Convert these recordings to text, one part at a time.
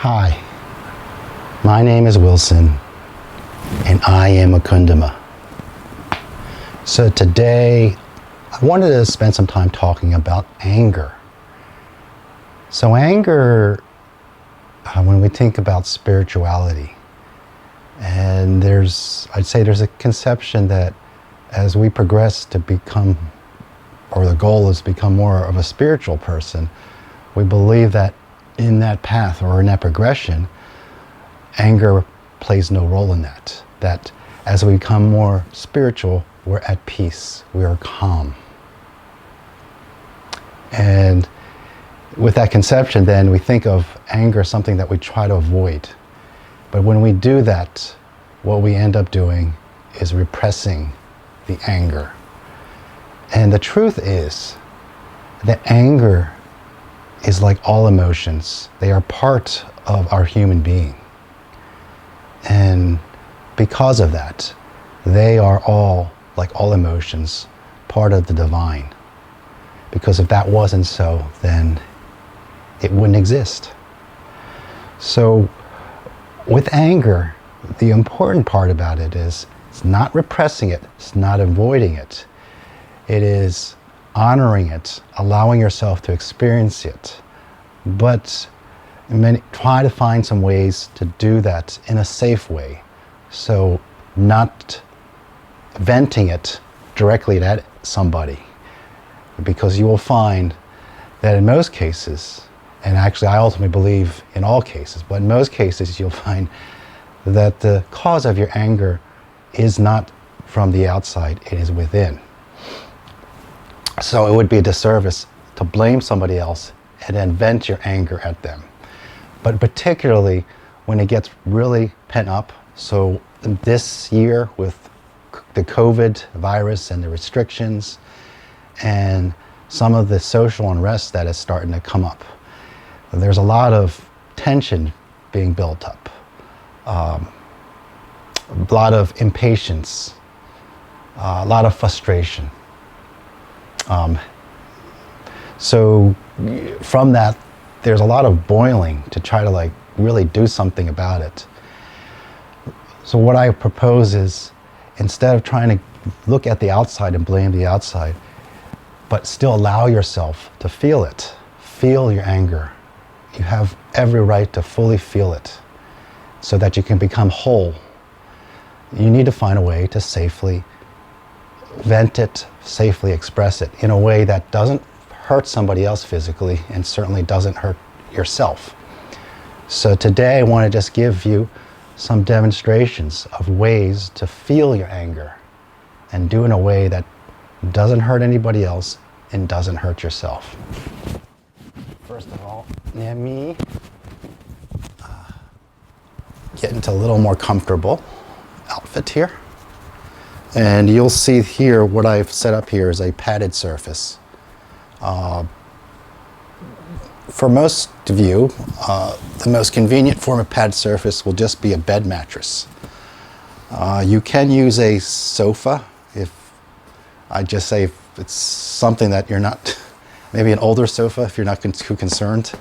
Hi, my name is Wilson, and I am WakundaMa. So today, I wanted to spend some time talking about anger. So anger, when we think about spirituality, and I'd say there's a conception that as we progress to become, or the goal is to become more of a spiritual person, we believe that in that path or in that progression, anger plays no role in that. That as we become more spiritual, we're at peace, we are calm. And with that conception, then we think of anger as something that we try to avoid. But when we do that, what we end up doing is repressing the anger. And the truth is that anger is like all emotions. They are part of our human being. And because of that, they are all, like all emotions, part of the divine. Because if that wasn't so, then it wouldn't exist. So with anger, the important part about it is it's not repressing it, it's not avoiding it. It is honoring it, allowing yourself to experience it, but try to find some ways to do that in a safe way. So not venting it directly at somebody, because you will find that in most cases, and actually I ultimately believe in all cases, but in most cases you'll find that the cause of your anger is not from the outside, it is within. So it would be a disservice to blame somebody else and then vent your anger at them. But particularly when it gets really pent up. So this year with the COVID virus and the restrictions and some of the social unrest that is starting to come up, there's a lot of tension being built up, a lot of impatience, a lot of frustration. So from that, there's a lot of boiling to try to really do something about it. So what I propose is, instead of trying to look at the outside and blame the outside, but still allow yourself to feel it. Feel your anger. You have every right to fully feel it so that you can become whole. You need to find a way to safely vent it, safely express it in a way that doesn't hurt somebody else physically and certainly doesn't hurt yourself. So today I want to just give you some demonstrations of ways to feel your anger and do in a way that doesn't hurt anybody else and doesn't hurt yourself. First of all, let me get into a little more comfortable outfit here. And you'll see here what I've set up here is a padded surface. For most of you, the most convenient form of padded surface will just be a bed mattress. You can use a sofa if it's something that you're not, maybe an older sofa if you're not too concerned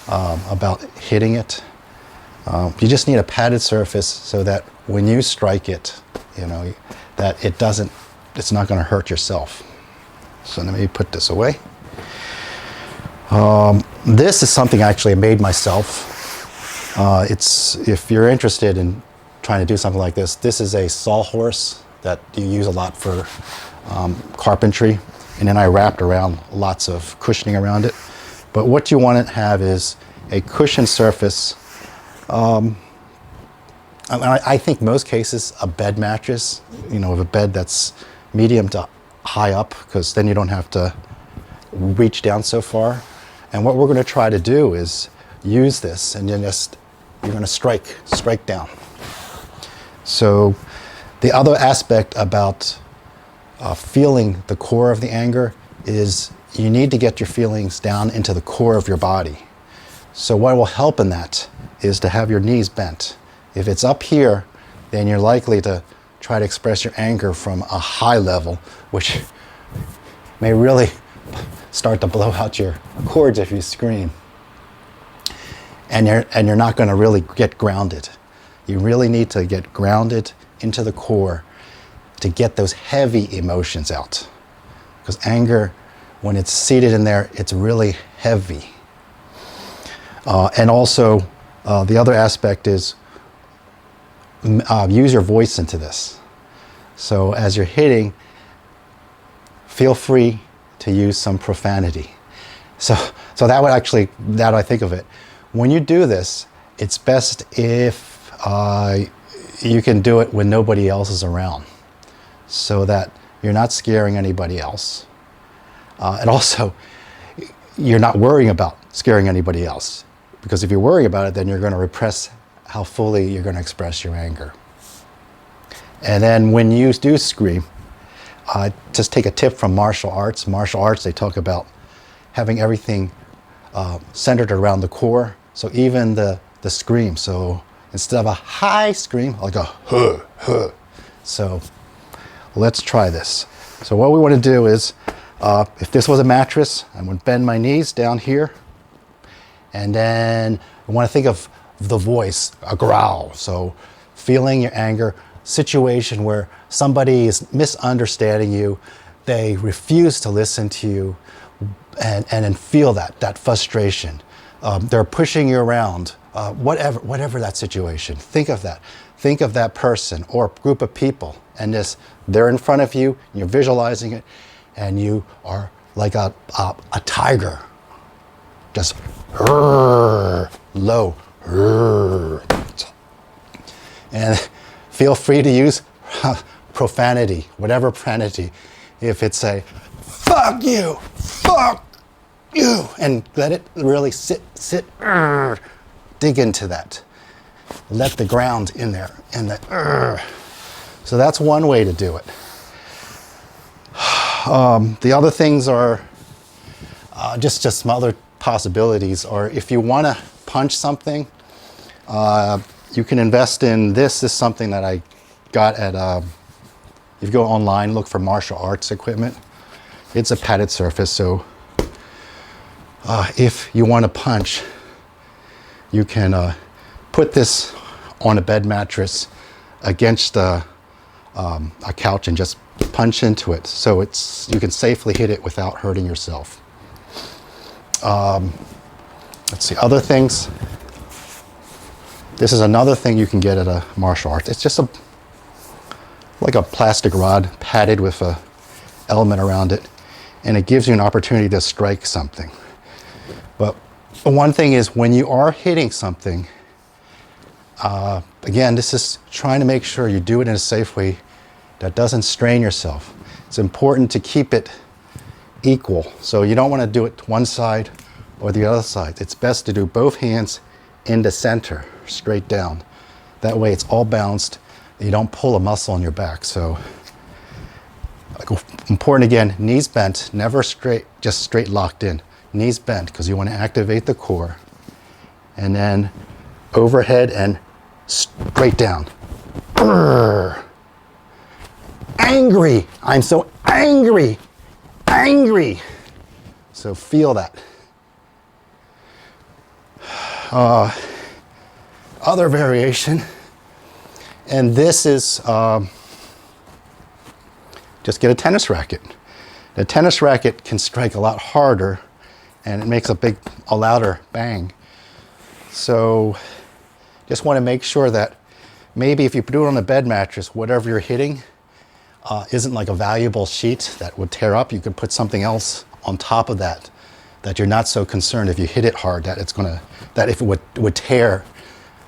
about hitting it. You just need a padded surface so that when you strike it, that it's not going to hurt yourself. So let me put this away. This is something actually I made myself. If you're interested in trying to do something like this is a sawhorse that you use a lot for carpentry. And then I wrapped around lots of cushioning around it. But what you want to have is a cushioned surface. I think most cases a bed mattress, with a bed that's medium to high up, because then you don't have to reach down so far. And what we're going to try to do is use this, and you're going to strike down. So the other aspect about feeling the core of the anger is you need to get your feelings down into the core of your body. So what will help in that is to have your knees bent. If it's up here, then you're likely to try to express your anger from a high level, which may really start to blow out your cords if you scream. and you're not going to really get grounded. You really need to get grounded into the core to get those heavy emotions out. Because anger, when it's seated in there, it's really heavy. And also, the other aspect is use your voice into this. So as you're hitting, feel free to use some profanity. So that would actually, that I think of it. When you do this, it's best if you can do it when nobody else is around, so that you're not scaring anybody else. And also, you're not worrying about scaring anybody else. Because if you're worrying about it, then you're going to repress how fully you're going to express your anger. And then when you do scream, just take a tip from martial arts. Martial arts, they talk about having everything centered around the core. So even the scream. So instead of a high scream, like a huh, huh. So let's try this. So what we want to do is, if this was a mattress, I'm going to bend my knees down here. And then I want to think of the voice, a growl. So feeling your anger, situation where somebody is misunderstanding you, they refuse to listen to you, and then feel that frustration. They're pushing you around, whatever that situation. Think of that. Think of that person or group of people, and they're in front of you, you're visualizing it, and you are like a tiger, just low. And feel free to use profanity, whatever profanity. If it's a fuck you, and let it really sit, dig into that. Let the ground in there, and so that's one way to do it. The other things are just some other possibilities. Or if you want to punch something, you can invest in this. This is something that I got at, if you go online, look for martial arts equipment. It's a padded surface, so if you want to punch, you can put this on a bed mattress against a couch and just punch into it, so you can safely hit it without hurting yourself. Let's see, other things. This is another thing you can get at a martial arts. It's just like a plastic rod padded with a element around it, and it gives you an opportunity to strike something. But one thing is, when you are hitting something, again, this is trying to make sure you do it in a safe way that doesn't strain yourself. It's important to keep it equal. So you don't want to do it one side or the other side. It's best to do both hands in the center, straight down. That way it's all balanced. You don't pull a muscle in your back. So important again, knees bent, never straight, just straight locked in. Knees bent, because you want to activate the core. And then overhead and straight down. Brrr. Angry. I'm so angry. Angry. So feel that. Other variation, and this is just get a tennis racket. The tennis racket can strike a lot harder, and it makes a louder bang. So just want to make sure that maybe if you do it on a bed mattress, whatever you're hitting isn't like a valuable sheet that would tear up. You could put something else on top of that you're not so concerned if you hit it hard that if it would tear,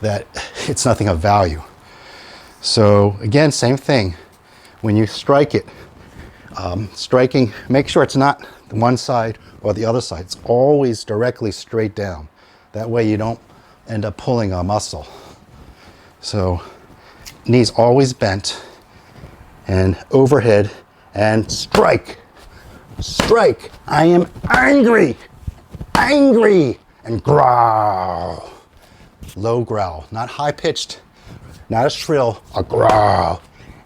that it's nothing of value. So again, same thing. When you strike it, striking, make sure it's not one side or the other side. It's always directly straight down. That way you don't end up pulling a muscle. So knees always bent, and overhead, and strike. Strike. I am angry. Angry. And growl. Low growl. Not high pitched. Not a shrill. A growl.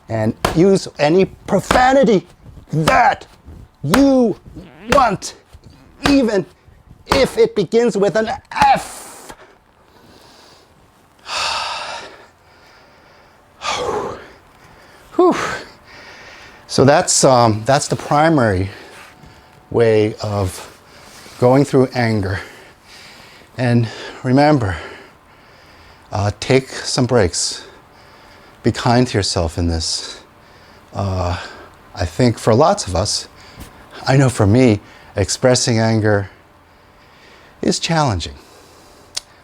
And use any profanity that you want, even if it begins with an F. Whew. So that's the primary way of going through anger. And remember, take some breaks. Be kind to yourself in this. I think for lots of us, I know for me, expressing anger is challenging.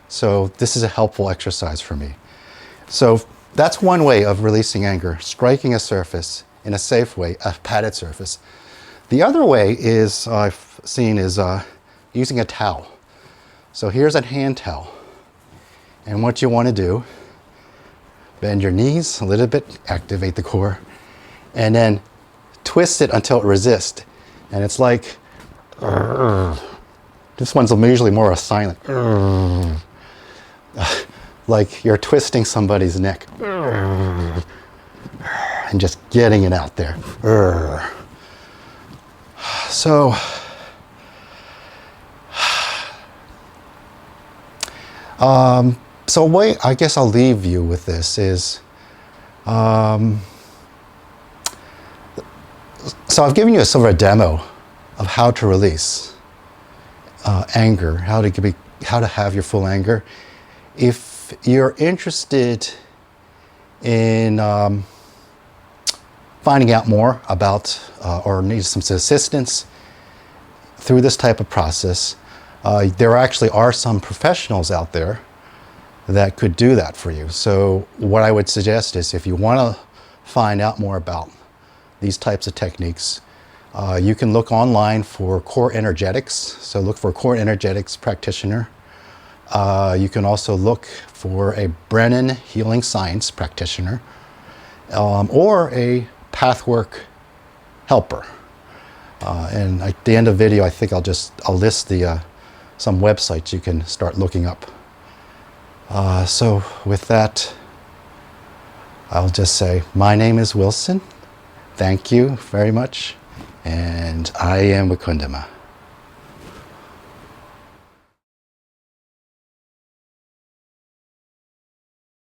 So this is a helpful exercise for me. So that's one way of releasing anger, striking a surface in a safe way, a padded surface. The other way is, I've seen, is using a towel. So here's a hand towel. And what you want to do, bend your knees a little bit, activate the core, and then twist it until it resists. And it's like, this one's usually more a silent, like you're twisting somebody's neck and just getting it out there. So, so way I guess I'll leave you with this is, so I've given you a sort of a demo of how to release anger, how to have your full anger. If you're interested in finding out more about or need some assistance through this type of process, there actually are some professionals out there that could do that for you. So what I would suggest is if you want to find out more about these types of techniques, you can look online for core energetics. So look for a core energetics practitioner. You can also look for a Brennan healing science practitioner or a pathwork helper. And at the end of the video, I think I'll list some websites you can start looking up. So with that, I'll just say, my name is Wilson. Thank you very much. And I am WakundaMa.